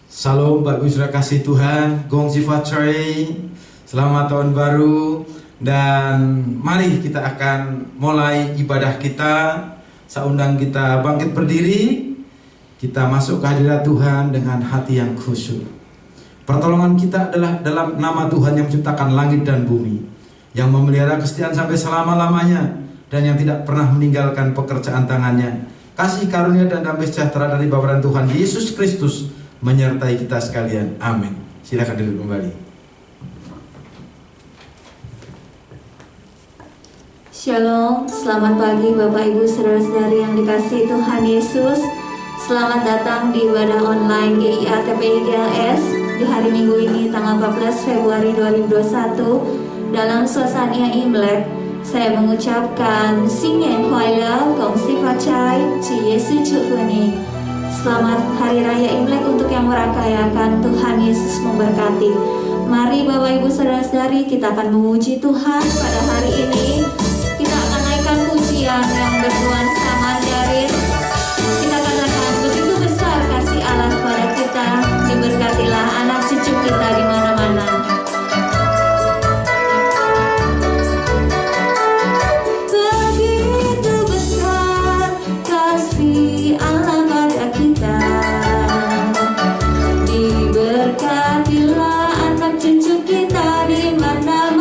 Salam Bapak Ibu Saudara kasih Tuhan, Gong Sifa Choi, selamat tahun baru. Dan mari kita akan mulai ibadah kita. Saya undang kita bangkit berdiri. Kita masuk ke hadirat Tuhan dengan hati yang khusyuk. Pertolongan kita adalah dalam nama Tuhan yang menciptakan langit dan bumi, yang memelihara kesetiaan sampai selama-lamanya, dan yang tidak pernah meninggalkan pekerjaan tangannya. Kasih karunia dan damai sejahtera dari Bapa dan Tuhan Yesus Kristus menyertai kita sekalian. Amin. Silakan duduk kembali. Shalom, selamat pagi Bapak Ibu Saudara-saudari yang dikasihi Tuhan Yesus. Selamat datang di ibadah online GIA TPI GLS di hari Minggu ini tanggal 14 Februari 2021 dalam suasana Imlek. Saya mengucapkan Sing Yan Kuai Le, Gong Si Fa Chai, Ci Yesu Chu Funi. Selamat Hari Raya Imlek untuk yang merakayakan. Tuhan Yesus memberkati. Mari Bapak Ibu Saudara-saudari, kita akan memuji Tuhan pada hari ini. Kita akan naikkan pujian yang bernuansa Mandarin. Kita katakan begitu besar kasih Allah kepada kita. Diberkatilah anak cucu kita di mana-mana. Begitu besar kasih Allah pada kita. Diberkatilah anak cucu kita di mana-mana.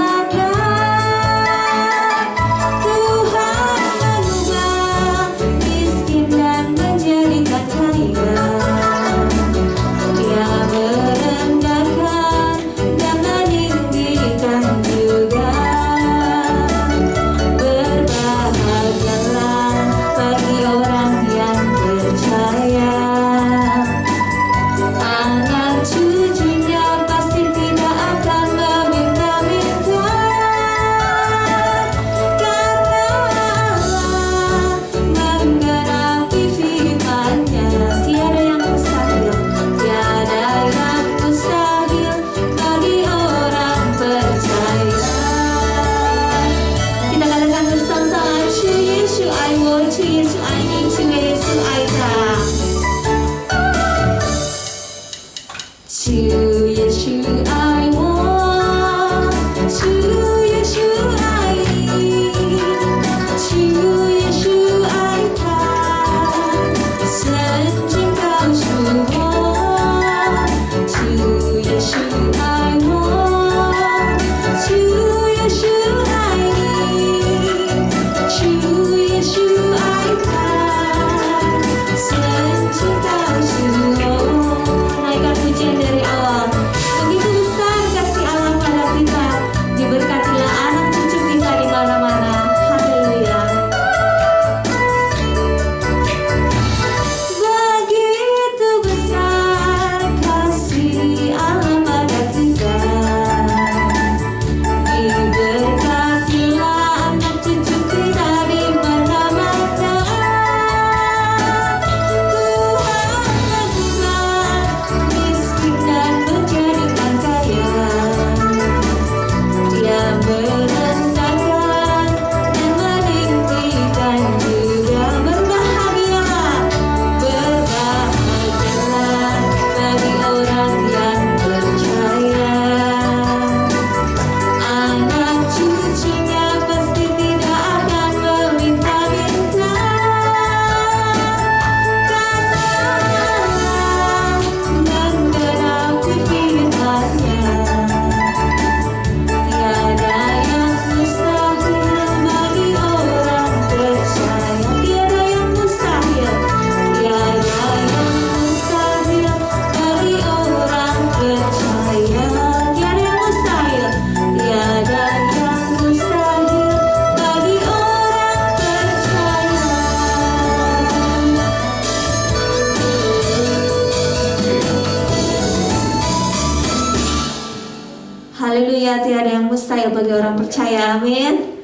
Bagi orang percaya, amin.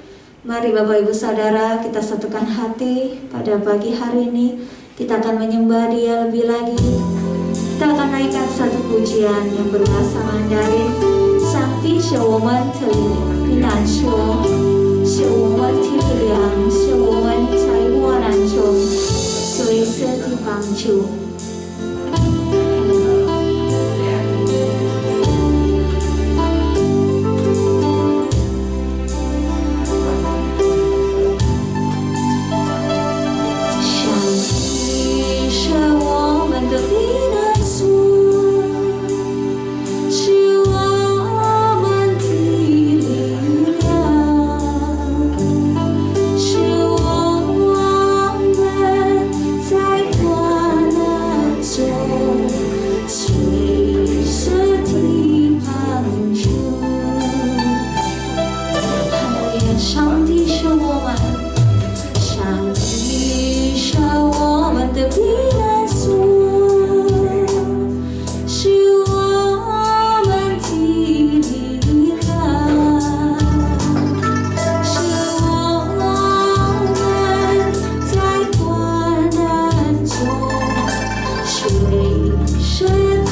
Mari Bapak Ibu Saudara, kita satukan hati pada pagi hari ini. Kita akan menyembah Dia lebih lagi. Kita akan naikkan satu pujian yang berbahasa Mandarin. Sangpi Shewoman Teli Pinan Shuo Shewoman Tiliang Shewoman Taiwanan Chung Sui Se Ti Bang Chu. 随时地帮助。哈利路亚，上帝是我们，上帝是我们的避难所，是我们的力量，是我们在患难中随时地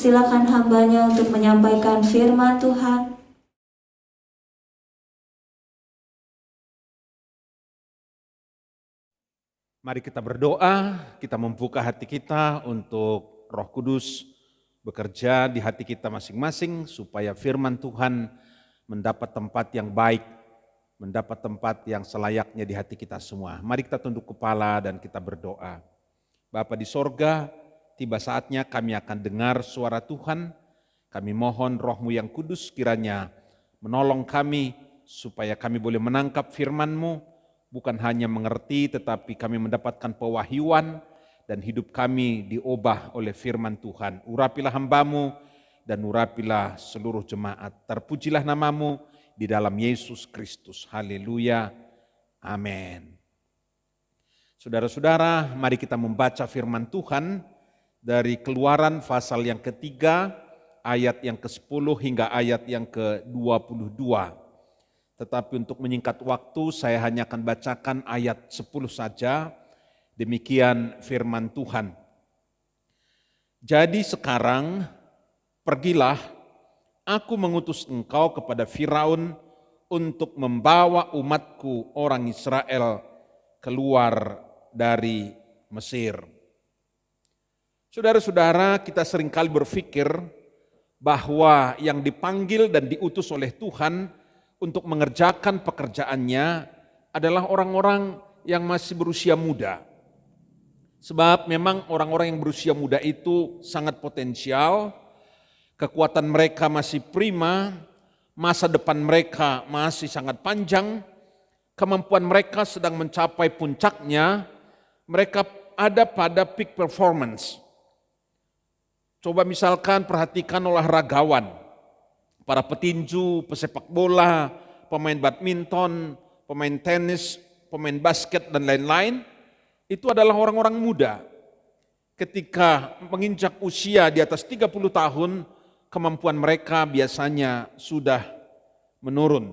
Persilakan hambanya untuk menyampaikan firman Tuhan. Mari kita berdoa, kita membuka hati kita untuk Roh Kudus bekerja di hati kita masing-masing supaya firman Tuhan mendapat tempat yang baik, mendapat tempat yang selayaknya di hati kita semua. Mari kita tunduk kepala dan kita berdoa. Bapa di sorga, tiba saatnya kami akan dengar suara Tuhan. Kami mohon Roh-Mu yang kudus kiranya menolong kami supaya kami boleh menangkap firman-Mu, bukan hanya mengerti tetapi kami mendapatkan pewahyuan dan hidup kami diubah oleh firman Tuhan. Urapilah hamba-Mu dan urapilah seluruh jemaat. Terpujilah nama-Mu di dalam Yesus Kristus. Haleluya. Amin. Saudara-saudara, mari kita membaca firman Tuhan dari Keluaran pasal yang ketiga, ayat yang ke-10 hingga ayat yang ke-22. Tetapi untuk menyingkat waktu, saya hanya akan bacakan ayat 10 saja. Demikian firman Tuhan. Jadi sekarang, pergilah, aku mengutus engkau kepada Firaun untuk membawa umatku orang Israel keluar dari Mesir. Saudara-saudara, kita seringkali berpikir bahwa yang dipanggil dan diutus oleh Tuhan untuk mengerjakan pekerjaannya adalah orang-orang yang masih berusia muda. Sebab memang orang-orang yang berusia muda itu sangat potensial, kekuatan mereka masih prima, masa depan mereka masih sangat panjang, kemampuan mereka sedang mencapai puncaknya, mereka ada pada peak performance. Coba misalkan perhatikan olahragawan, para petinju, pesepak bola, pemain badminton, pemain tenis, pemain basket dan lain-lain, itu adalah orang-orang muda. Ketika menginjak usia di atas 30 tahun, kemampuan mereka biasanya sudah menurun.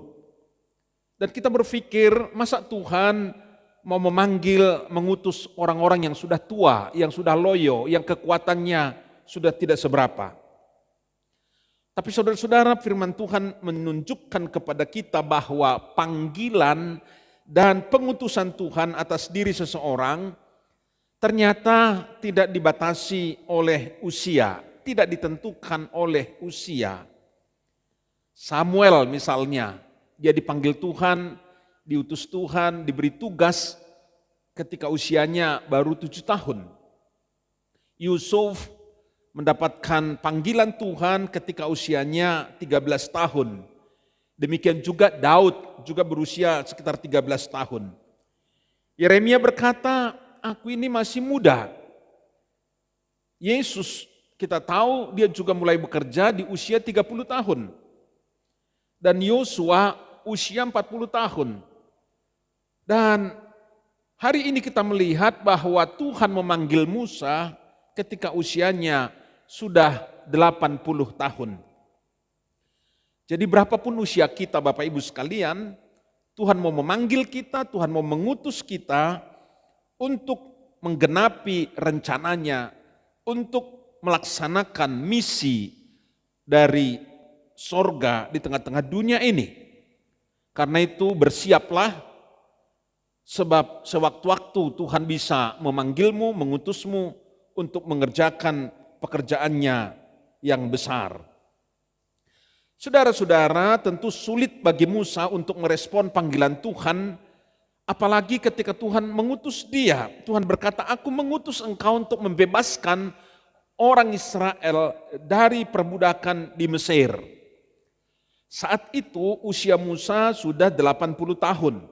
Dan kita berpikir, masa Tuhan mau memanggil, mengutus orang-orang yang sudah tua, yang sudah loyo, yang kekuatannya sudah tidak seberapa. Tapi saudara-saudara, firman Tuhan menunjukkan kepada kita bahwa panggilan dan pengutusan Tuhan atas diri seseorang ternyata tidak dibatasi oleh usia, tidak ditentukan oleh usia. Samuel misalnya, dia dipanggil Tuhan, diutus Tuhan, diberi tugas ketika usianya baru 7 tahun. Yusuf mendapatkan panggilan Tuhan ketika usianya 13 tahun. Demikian juga Daud juga berusia sekitar 13 tahun. Yeremia berkata, aku ini masih muda. Yesus kita tahu dia juga mulai bekerja di usia 30 tahun. Dan Yosua usia 40 tahun. Dan hari ini kita melihat bahwa Tuhan memanggil Musa ketika usianya sudah 80 tahun. Jadi berapapun usia kita Bapak Ibu sekalian, Tuhan mau memanggil kita, Tuhan mau mengutus kita untuk menggenapi rencananya, untuk melaksanakan misi dari sorga di tengah-tengah dunia ini. Karena itu bersiaplah, sebab sewaktu-waktu Tuhan bisa memanggilmu, mengutusmu untuk mengerjakan pekerjaannya yang besar. Saudara-saudara, tentu sulit bagi Musa untuk merespon panggilan Tuhan, apalagi ketika Tuhan mengutus dia. Tuhan berkata, aku mengutus engkau untuk membebaskan orang Israel dari perbudakan di Mesir. Saat itu usia Musa sudah 80 tahun.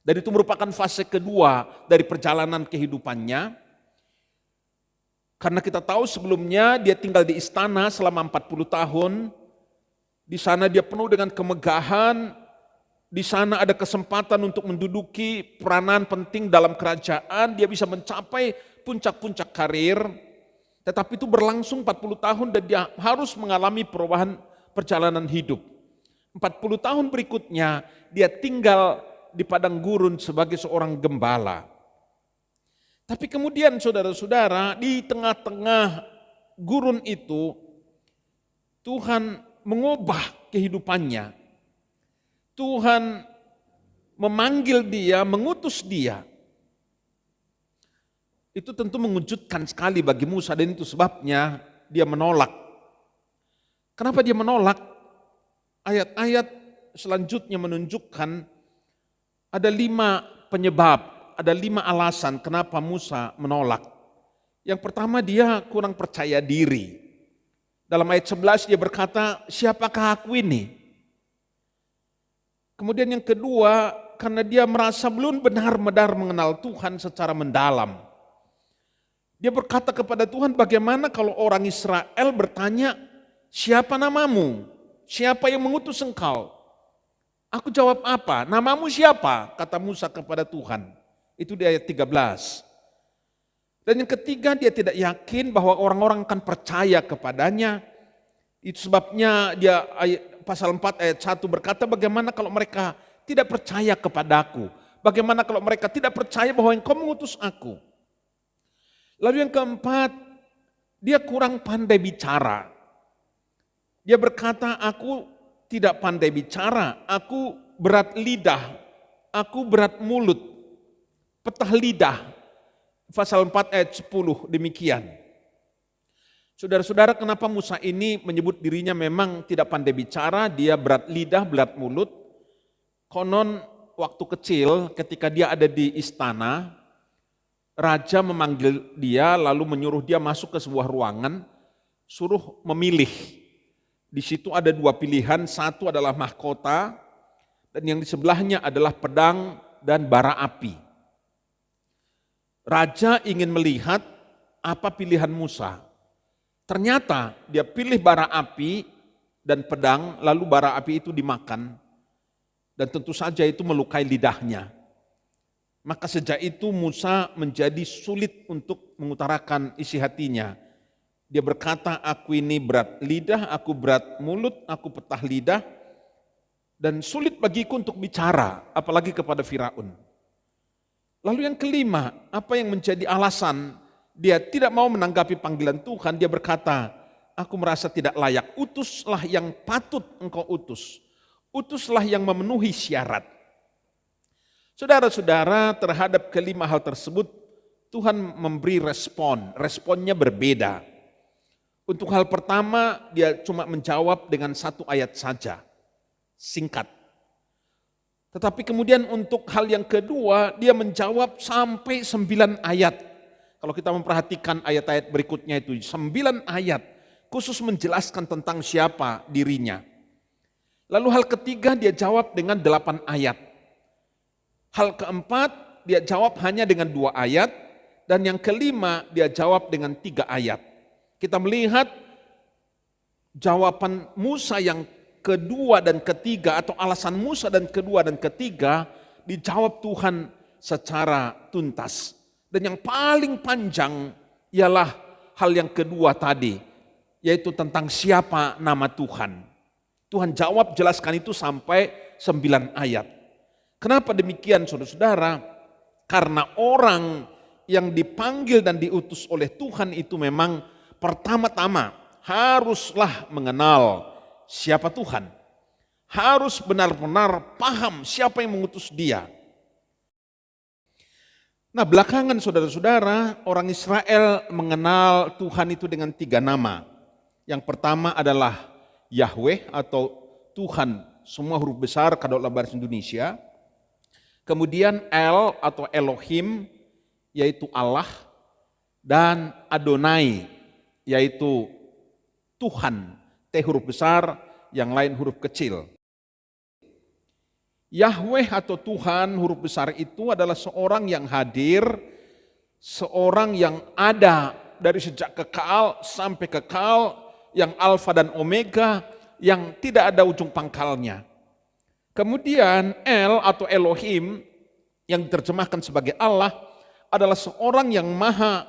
Dan itu merupakan fase kedua dari perjalanan kehidupannya. Karena kita tahu sebelumnya dia tinggal di istana selama 40 tahun. Di sana dia penuh dengan kemegahan. Di sana ada kesempatan untuk menduduki peranan penting dalam kerajaan. Dia bisa mencapai puncak-puncak karir. Tetapi itu berlangsung 40 tahun dan dia harus mengalami perubahan perjalanan hidup. 40 tahun berikutnya dia tinggal di padang gurun sebagai seorang gembala. Tapi kemudian saudara-saudara, di tengah-tengah gurun itu Tuhan mengubah kehidupannya. Tuhan memanggil dia, mengutus dia. Itu tentu mengejutkan sekali bagi Musa dan itu sebabnya dia menolak. Kenapa dia menolak? Ayat-ayat selanjutnya menunjukkan ada 5 penyebab, ada 5 alasan kenapa Musa menolak. Yang pertama, dia kurang percaya diri. Dalam ayat 11 dia berkata, siapakah aku ini? Kemudian yang kedua, karena dia merasa belum benar-benar mengenal Tuhan secara mendalam. Dia berkata kepada Tuhan, bagaimana kalau orang Israel bertanya, siapa namamu? Siapa yang mengutus engkau? Aku jawab apa? Namamu siapa? Kata Musa kepada Tuhan. Itu di ayat 13. Dan yang ketiga, dia tidak yakin bahwa orang-orang akan percaya kepadanya. Itu sebabnya dia pasal 4 ayat 1 berkata, bagaimana kalau mereka tidak percaya kepadaku? Bagaimana kalau mereka tidak percaya bahwa engkau mengutus aku? Lalu yang keempat, dia kurang pandai bicara. Dia berkata, aku tidak pandai bicara, aku berat lidah, aku berat mulut, petah lidah. Pasal 4 ayat 10 demikian. Saudara-saudara, kenapa Musa ini menyebut dirinya memang tidak pandai bicara, dia berat lidah, berat mulut. Konon waktu kecil ketika dia ada di istana, raja memanggil dia lalu menyuruh dia masuk ke sebuah ruangan, suruh memilih. Di situ ada 2 pilihan, satu adalah mahkota dan yang di sebelahnya adalah pedang dan bara api. Raja ingin melihat apa pilihan Musa. Ternyata dia pilih bara api dan pedang, lalu bara api itu dimakan. Dan tentu saja itu melukai lidahnya. Maka sejak itu Musa menjadi sulit untuk mengutarakan isi hatinya. Dia berkata, aku ini berat lidah, aku berat mulut, aku petah lidah. Dan sulit bagiku untuk bicara, apalagi kepada Firaun. Lalu yang kelima, apa yang menjadi alasan dia tidak mau menanggapi panggilan Tuhan? Dia berkata, aku merasa tidak layak, utuslah yang patut engkau utus. Utuslah yang memenuhi syarat. Saudara-saudara, terhadap kelima hal tersebut, Tuhan memberi respon, responnya berbeda. Untuk hal pertama, dia cuma menjawab dengan 1 ayat saja, singkat. Tetapi kemudian untuk hal yang kedua, dia menjawab sampai 9 ayat. Kalau kita memperhatikan ayat-ayat berikutnya itu, 9 ayat khusus menjelaskan tentang siapa dirinya. Lalu hal ketiga dia jawab dengan 8 ayat. Hal keempat dia jawab hanya dengan 2 ayat. Dan yang kelima dia jawab dengan 3 ayat. Kita melihat jawaban Musa yang kedua dan ketiga atau alasan Musa dan kedua dan ketiga dijawab Tuhan secara tuntas. Dan yang paling panjang ialah hal yang kedua tadi, yaitu tentang siapa nama Tuhan. Tuhan jawab jelaskan itu sampai 9 ayat. Kenapa demikian saudara-saudara? Karena orang yang dipanggil dan diutus oleh Tuhan itu memang pertama-tama haruslah mengenal siapa Tuhan. Harus benar-benar paham siapa yang mengutus dia. Nah, belakangan saudara-saudara, orang Israel mengenal Tuhan itu dengan 3 nama. Yang pertama adalah Yahweh atau Tuhan, semua huruf besar kalau dalam bahasa Indonesia. Kemudian El atau Elohim, yaitu Allah. Dan Adonai, yaitu Tuhan, T huruf besar, yang lain huruf kecil. Yahweh atau Tuhan huruf besar itu adalah seorang yang hadir, seorang yang ada dari sejak kekal sampai kekal, yang alfa dan omega, yang tidak ada ujung pangkalnya. Kemudian El atau Elohim yang diterjemahkan sebagai Allah adalah seorang yang maha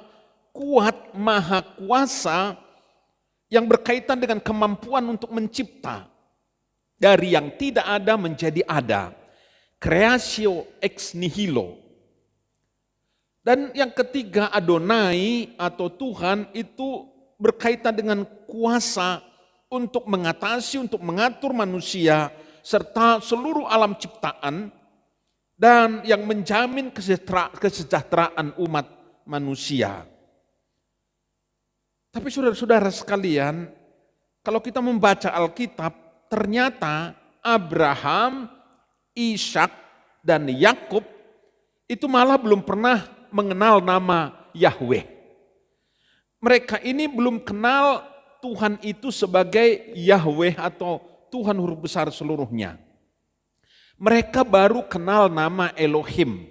kuat, maha kuasa, yang berkaitan dengan kemampuan untuk mencipta. Dari yang tidak ada menjadi ada. Creatio ex nihilo. Dan yang ketiga Adonai atau Tuhan itu berkaitan dengan kuasa untuk mengatasi, untuk mengatur manusia serta seluruh alam ciptaan dan yang menjamin kesejahteraan umat manusia. Tapi saudara-saudara sekalian, kalau kita membaca Alkitab, ternyata Abraham, Ishak, dan Yakub itu malah belum pernah mengenal nama Yahweh. Mereka ini belum kenal Tuhan itu sebagai Yahweh atau Tuhan huruf besar seluruhnya. Mereka baru kenal nama Elohim.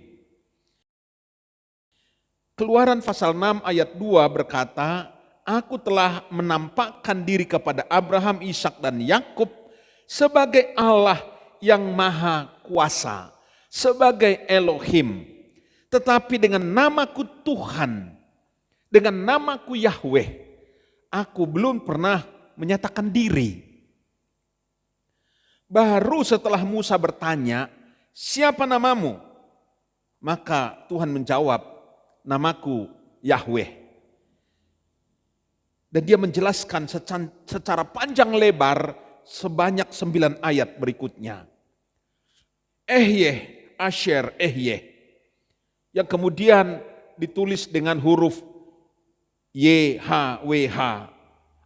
Keluaran pasal 6 ayat 2 berkata, Aku telah menampakkan diri kepada Abraham, Ishak, dan Yakub sebagai Allah yang maha kuasa, sebagai Elohim. Tetapi dengan namaku Tuhan, dengan namaku Yahweh, aku belum pernah menyatakan diri. Baru setelah Musa bertanya, siapa namamu? Maka Tuhan menjawab, namaku Yahweh. Dan dia menjelaskan secara panjang lebar sebanyak 9 ayat berikutnya. Ehyeh, Asher, Ehyeh. Yang kemudian ditulis dengan huruf YHWH.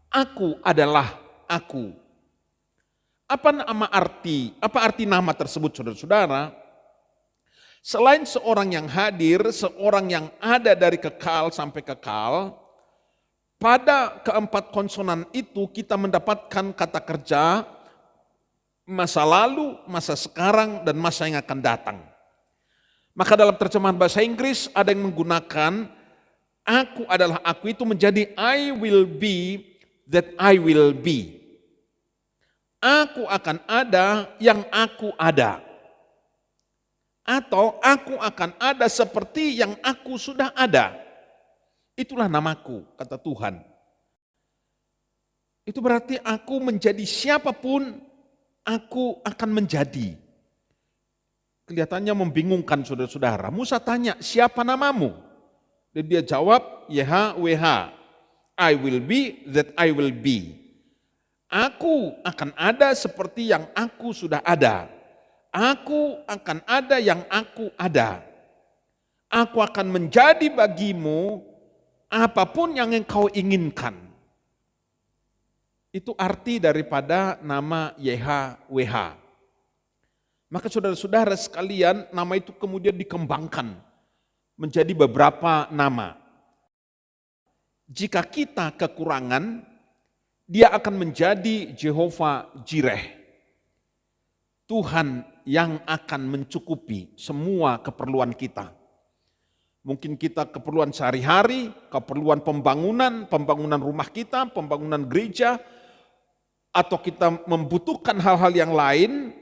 Aku adalah aku. Apa arti nama tersebut, saudara-saudara? Selain seorang yang hadir, seorang yang ada dari kekal sampai kekal, pada keempat konsonan itu kita mendapatkan kata kerja masa lalu, masa sekarang, dan masa yang akan datang. Maka dalam terjemahan bahasa Inggris ada yang menggunakan aku adalah aku itu menjadi I will be that I will be. Aku akan ada yang aku ada. Atau aku akan ada seperti yang aku sudah ada. Itulah namaku, kata Tuhan. Itu berarti aku menjadi siapapun, aku akan menjadi. Kelihatannya membingungkan saudara-saudara. Musa tanya, siapa namamu? Dan dia jawab, YHWH. I will be that I will be. Aku akan ada seperti yang aku sudah ada. Aku akan ada yang aku ada. Aku akan menjadi bagimu apapun yang engkau inginkan. Itu arti daripada nama YHWH. Maka saudara-saudara sekalian, nama itu kemudian dikembangkan menjadi beberapa nama. Jika kita kekurangan, dia akan menjadi Jehovah Jireh. Tuhan yang akan mencukupi semua keperluan kita. Mungkin kita keperluan sehari-hari, keperluan pembangunan rumah kita, pembangunan gereja, atau kita membutuhkan hal-hal yang lain,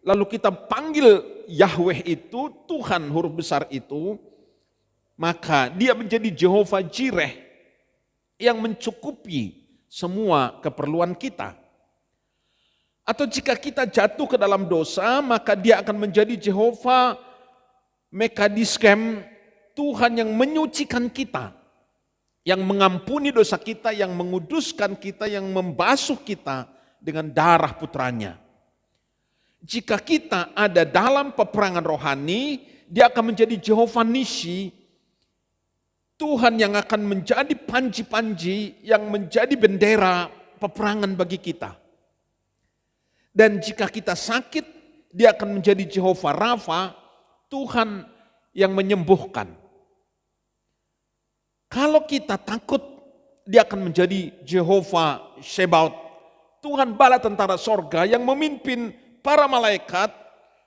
lalu kita panggil Yahweh itu, Tuhan huruf besar itu, maka dia menjadi Jehovah Jireh yang mencukupi semua keperluan kita. Atau jika kita jatuh ke dalam dosa, maka dia akan menjadi Jehovah Mekadiskem, Tuhan yang menyucikan kita, yang mengampuni dosa kita, yang menguduskan kita, yang membasuh kita dengan darah putranya. Jika kita ada dalam peperangan rohani, dia akan menjadi Jehovah Nisi, Tuhan yang akan menjadi panji-panji, yang menjadi bendera peperangan bagi kita. Dan jika kita sakit, dia akan menjadi Jehovah Rafa, Tuhan yang menyembuhkan. Kalau kita takut, dia akan menjadi Jehovah Shebaut, Tuhan bala tentara sorga yang memimpin para malaikat,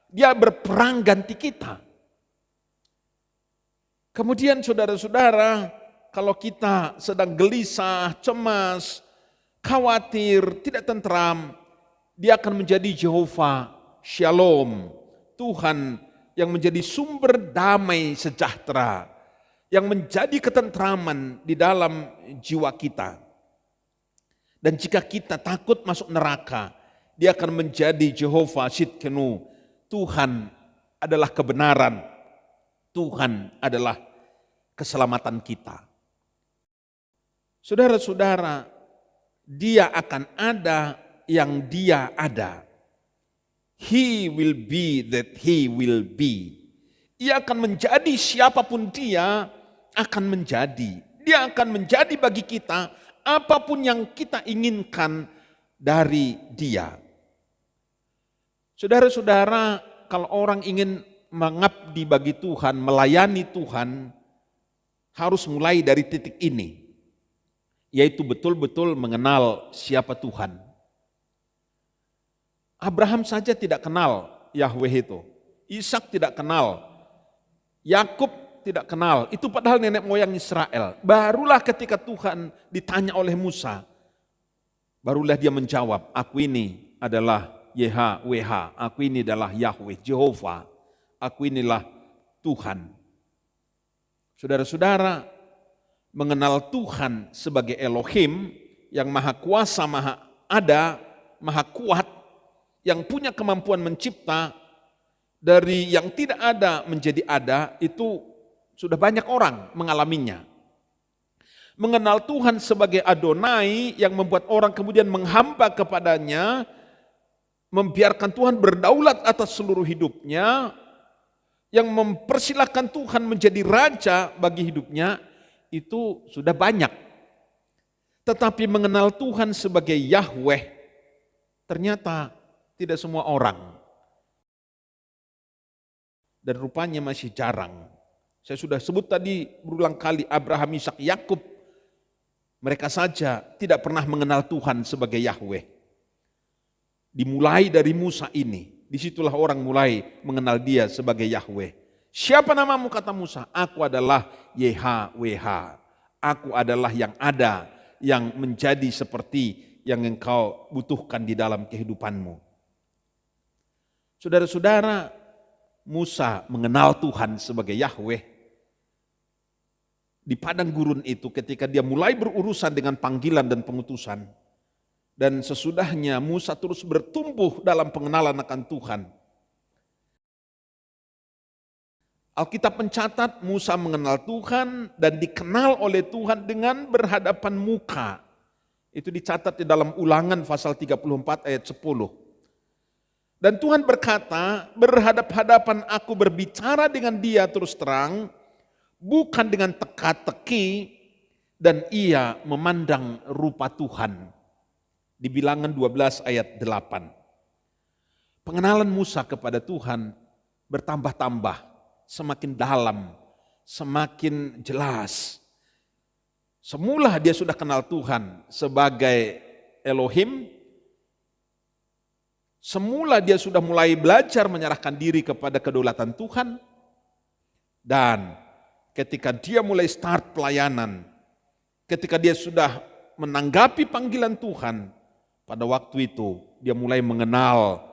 dia berperang ganti kita. Kemudian saudara-saudara, kalau kita sedang gelisah, cemas, khawatir, tidak tentram, dia akan menjadi Jehovah Shalom, Tuhan yang menjadi sumber damai sejahtera, yang menjadi ketentraman di dalam jiwa kita. Dan jika kita takut masuk neraka, dia akan menjadi Jehovah Sidkenu, Tuhan adalah kebenaran, Tuhan adalah keselamatan kita. Saudara-saudara, Dia akan ada yang dia ada. He will be that he will be. Ia akan menjadi siapapun dia akan menjadi. Dia akan menjadi bagi kita apapun yang kita inginkan dari dia. Saudara-saudara, kalau orang ingin mengabdi bagi Tuhan, melayani Tuhan, harus mulai dari titik ini. Yaitu betul-betul mengenal siapa Tuhan. Abraham saja tidak kenal Yahweh itu. Ishak tidak kenal. Yakub tidak kenal. Itu padahal nenek moyang Israel. Barulah ketika Tuhan ditanya oleh Musa, barulah dia menjawab, aku ini adalah YHWH, aku ini adalah Yahweh, Jehovah, aku inilah Tuhan. Saudara-saudara, mengenal Tuhan sebagai Elohim yang maha kuasa, maha ada, maha kuat, yang punya kemampuan mencipta, dari yang tidak ada menjadi ada, itu sudah banyak orang mengalaminya. Mengenal Tuhan sebagai Adonai yang membuat orang kemudian menghamba kepadanya, membiarkan Tuhan berdaulat atas seluruh hidupnya, yang mempersilahkan Tuhan menjadi raja bagi hidupnya, itu sudah banyak. Tetapi mengenal Tuhan sebagai Yahweh, ternyata tidak semua orang. Dan rupanya masih jarang. Saya sudah sebut tadi berulang kali, Abraham, Ishak, Yakub, mereka saja tidak pernah mengenal Tuhan sebagai Yahweh. Dimulai dari Musa ini, disitulah orang mulai mengenal dia sebagai Yahweh. Siapa namamu, kata Musa? Aku adalah YHWH. Aku adalah yang ada, yang menjadi seperti yang engkau butuhkan di dalam kehidupanmu. Saudara-saudara, Musa mengenal Tuhan sebagai Yahweh. Di padang gurun itu ketika dia mulai berurusan dengan panggilan dan pengutusan. Dan sesudahnya Musa terus bertumbuh dalam pengenalan akan Tuhan. Alkitab mencatat Musa mengenal Tuhan dan dikenal oleh Tuhan dengan berhadapan muka. Itu dicatat di dalam Ulangan pasal 34 ayat 10. Dan Tuhan berkata, berhadap-hadapan aku berbicara dengan dia terus terang, bukan dengan teka-teki, dan ia memandang rupa Tuhan. Di Bilangan 12 ayat 8. Pengenalan Musa kepada Tuhan bertambah-tambah, semakin dalam, semakin jelas. Semula dia sudah kenal Tuhan sebagai Elohim. Semula dia sudah mulai belajar menyerahkan diri kepada kedaulatan Tuhan. Dan ketika dia mulai start pelayanan, ketika dia sudah menanggapi panggilan Tuhan, pada waktu itu dia mulai mengenal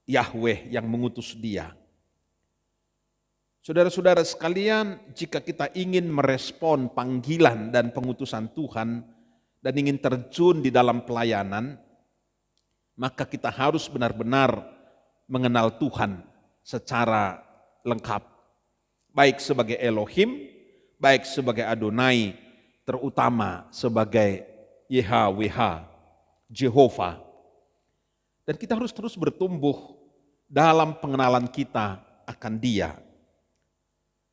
Yahweh yang mengutus dia. Saudara-saudara sekalian, jika kita ingin merespon panggilan dan pengutusan Tuhan dan ingin terjun di dalam pelayanan, maka kita harus benar-benar mengenal Tuhan secara lengkap. Baik sebagai Elohim, baik sebagai Adonai, terutama sebagai YHWH, Jehovah. Dan kita harus terus bertumbuh dalam pengenalan kita akan Dia.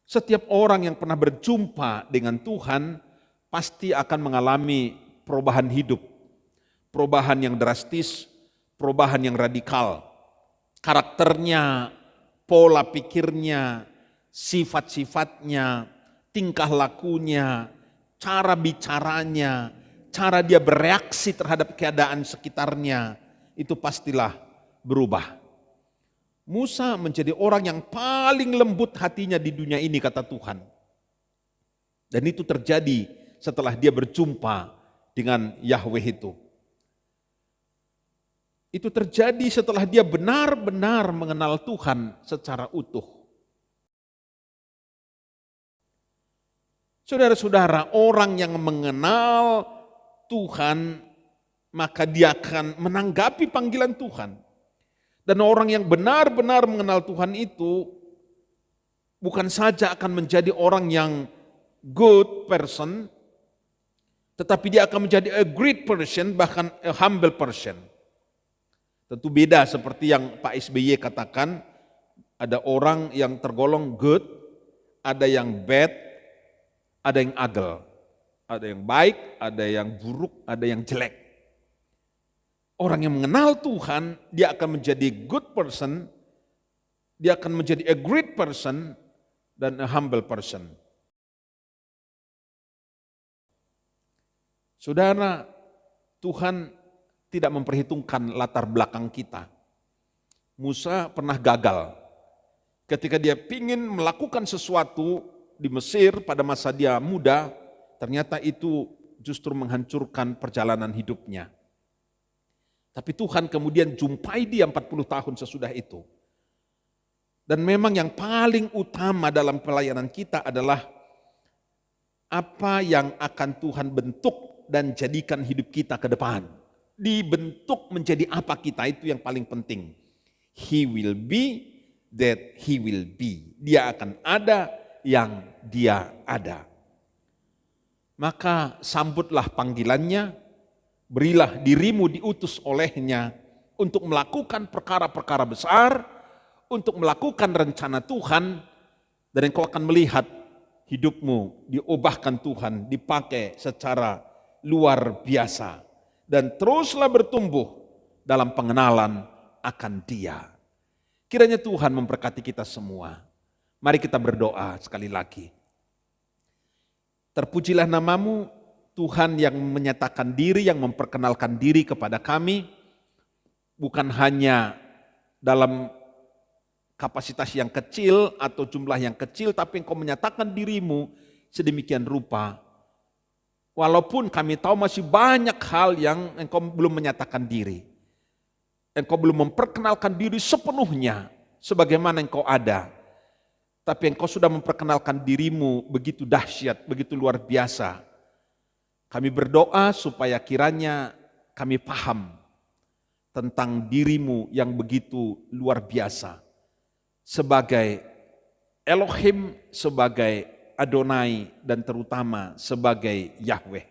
Setiap orang yang pernah berjumpa dengan Tuhan pasti akan mengalami perubahan hidup. Perubahan yang drastis, perubahan yang radikal. Karakternya, pola pikirnya, sifat-sifatnya, tingkah lakunya, cara bicaranya, cara dia bereaksi terhadap keadaan sekitarnya, itu pastilah berubah. Musa menjadi orang yang paling lembut hatinya di dunia ini, kata Tuhan. Dan itu terjadi setelah dia berjumpa dengan Yahweh itu. Itu terjadi setelah dia benar-benar mengenal Tuhan secara utuh. Saudara-saudara, orang yang mengenal Tuhan, maka dia akan menanggapi panggilan Tuhan. Dan orang yang benar-benar mengenal Tuhan itu bukan saja akan menjadi orang yang good person, tetapi dia akan menjadi a great person, bahkan a humble person. Tentu beda seperti yang Pak SBY katakan, ada orang yang tergolong good, ada yang bad, ada yang ugly, ada yang baik, ada yang buruk, ada yang jelek. Orang yang mengenal Tuhan, dia akan menjadi good person, dia akan menjadi a great person, dan a humble person. Saudara, Tuhan tidak memperhitungkan latar belakang kita. Musa pernah gagal ketika dia ingin melakukan sesuatu di Mesir pada masa dia muda, ternyata itu justru menghancurkan perjalanan hidupnya. Tapi Tuhan kemudian jumpai dia 40 tahun sesudah itu. Dan memang yang paling utama dalam pelayanan kita adalah apa yang akan Tuhan bentuk dan jadikan hidup kita ke depan. Dibentuk menjadi apa kita, itu yang paling penting. He will be that he will be. Dia akan ada yang dia ada. Maka sambutlah panggilannya, berilah dirimu diutus olehnya untuk melakukan perkara-perkara besar, untuk melakukan rencana Tuhan, dan engkau akan melihat hidupmu diubahkan Tuhan, dipakai secara luar biasa. Dan teruslah bertumbuh dalam pengenalan akan Dia. Kiranya Tuhan memberkati kita semua. Mari kita berdoa sekali lagi. Terpujilah namamu, Tuhan yang menyatakan diri, yang memperkenalkan diri kepada kami, bukan hanya dalam kapasitas yang kecil atau jumlah yang kecil, tapi Engkau menyatakan dirimu sedemikian rupa. Walaupun kami tahu masih banyak hal yang Engkau belum menyatakan diri. Engkau belum memperkenalkan diri sepenuhnya sebagaimana Engkau ada. Tapi Engkau sudah memperkenalkan dirimu begitu dahsyat, begitu luar biasa. Kami berdoa supaya kiranya kami paham tentang dirimu yang begitu luar biasa. Sebagai Elohim, sebagai Adonai, dan terutama sebagai Yahweh.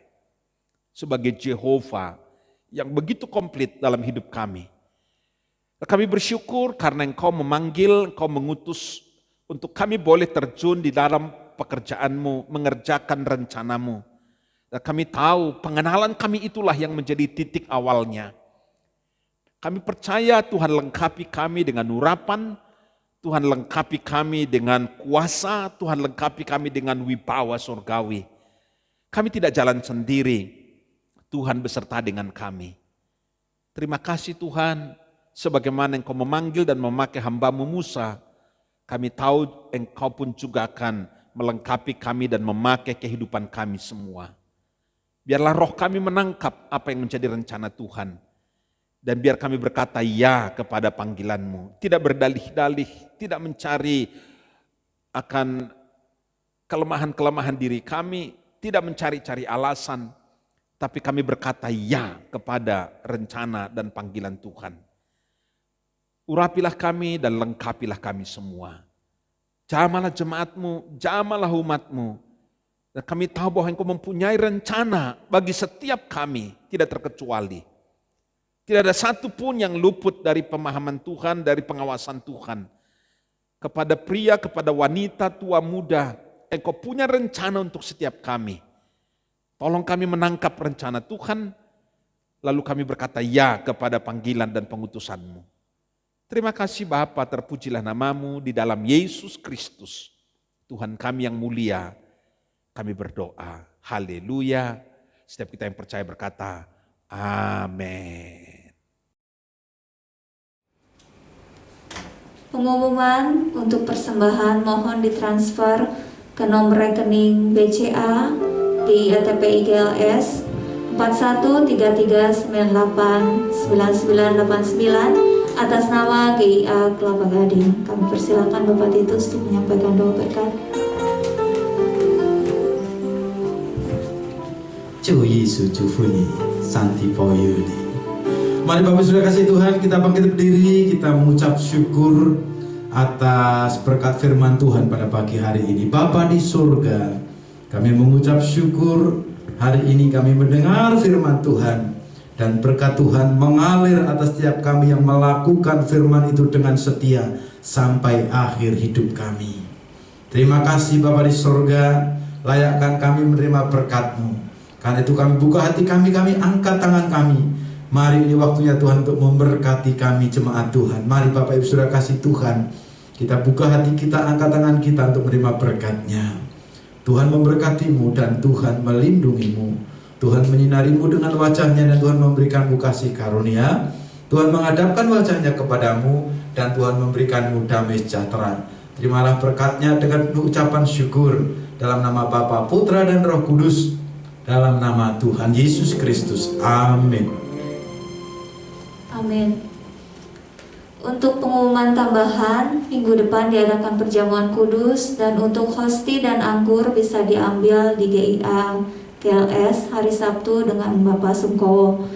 Sebagai Jehovah yang begitu komplit dalam hidup kami. Kami bersyukur karena Engkau memanggil, Engkau mengutus untuk kami boleh terjun di dalam pekerjaan-Mu, mengerjakan rencana-Mu. Dan kami tahu pengenalan kami itulah yang menjadi titik awalnya. Kami percaya Tuhan lengkapi kami dengan urapan, Tuhan lengkapi kami dengan kuasa, Tuhan lengkapi kami dengan wibawa surgawi. Kami tidak jalan sendiri, Tuhan beserta dengan kami. Terima kasih Tuhan, sebagaimana Engkau memanggil dan memakai hamba-Mu Musa, kami tahu Engkau pun juga akan melengkapi kami dan memakai kehidupan kami semua. Biarlah roh kami menangkap apa yang menjadi rencana Tuhan. Dan biar kami berkata ya kepada panggilan-Mu. Tidak berdalih-dalih, tidak mencari akan kelemahan-kelemahan diri kami, tidak mencari-cari alasan. Tapi kami berkata ya kepada rencana dan panggilan Tuhan. Urapilah kami dan lengkapilah kami semua. Jamalah jemaat-Mu, jamalah umat-Mu. Dan kami tahu bahwa Engkau mempunyai rencana bagi setiap kami, tidak terkecuali. Tidak ada satu pun yang luput dari pemahaman Tuhan, dari pengawasan Tuhan. Kepada pria, kepada wanita, tua, muda, Engkau punya rencana untuk setiap kami. Tolong kami menangkap rencana Tuhan, lalu kami berkata ya kepada panggilan dan pengutusan-Mu. Terima kasih Bapa, terpujilah namamu di dalam Yesus Kristus. Tuhan kami yang mulia, kami berdoa. Haleluya. Setiap kita yang percaya berkata, amin. Pengumuman untuk persembahan mohon ditransfer ke nomor rekening BCA di ATP IGLS 4133989989 atas nama GIA Kelapa Gading. Kami persilakan Bapak Titus untuk menyampaikan doa berkat. 主耶稣祝福你，上帝保佑你。Mari Bapak sudah kasih Tuhan, kita bangkit berdiri, kita mengucap syukur atas berkat firman Tuhan pada pagi hari ini. Bapa di surga, kami mengucap syukur hari ini kami mendengar firman Tuhan, dan berkat Tuhan mengalir atas setiap kami yang melakukan firman itu dengan setia sampai akhir hidup kami. Terima kasih Bapa di sorga, layakkan kami menerima berkat-Mu. Karena itu kami buka hati kami angkat tangan kami. Mari ini waktunya Tuhan untuk memberkati kami jemaat Tuhan. Mari Bapak Ibu Saudara kasih Tuhan, kita buka hati kita, angkat tangan kita untuk menerima berkat-Nya. Tuhan memberkati-Mu dan Tuhan melindungi-Mu. Tuhan menyinari-Mu dengan wajah-Nya dan Tuhan memberikan-Mu kasih karunia. Tuhan menghadapkan wajah-Nya kepadamu dan Tuhan memberikan-Mu damai sejahtera. Terimalah berkat-Nya dengan ucapan syukur dalam nama Bapa, Putra dan Roh Kudus, dalam nama Tuhan Yesus Kristus. Amin. Amin. Untuk pengumuman tambahan, minggu depan diadakan perjamuan kudus, dan untuk hosti dan anggur bisa diambil di GIA GLS hari Sabtu dengan Bapak Sungkowo.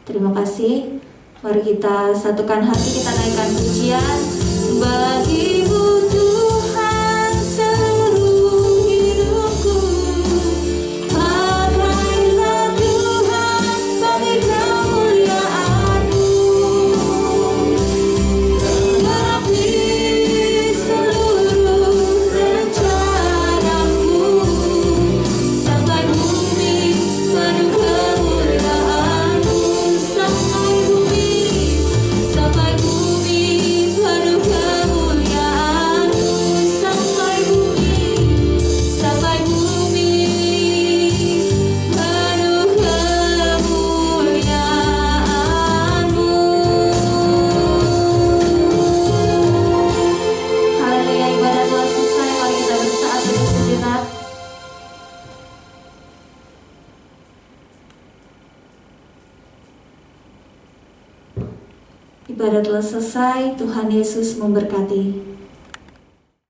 Terima kasih. Mari kita satukan hati, kita naikkan pujian. Bagi-Mu Tuhan seluruh hidupku, pakailah Tuhan bagi kemuliaan-Mu. Genapi seluruh rencana-Mu, sampai bumi penuh kemuliaan-Mu, sampai bumi penuh kemuliaan-Mu, sampai bumi penuh kemuliaan-Mu. Haleluya, ibadah telah selesai. Mari kita bersaat teduh sejenak. Ibadah telah selesai. Tuhan Yesus memberkati.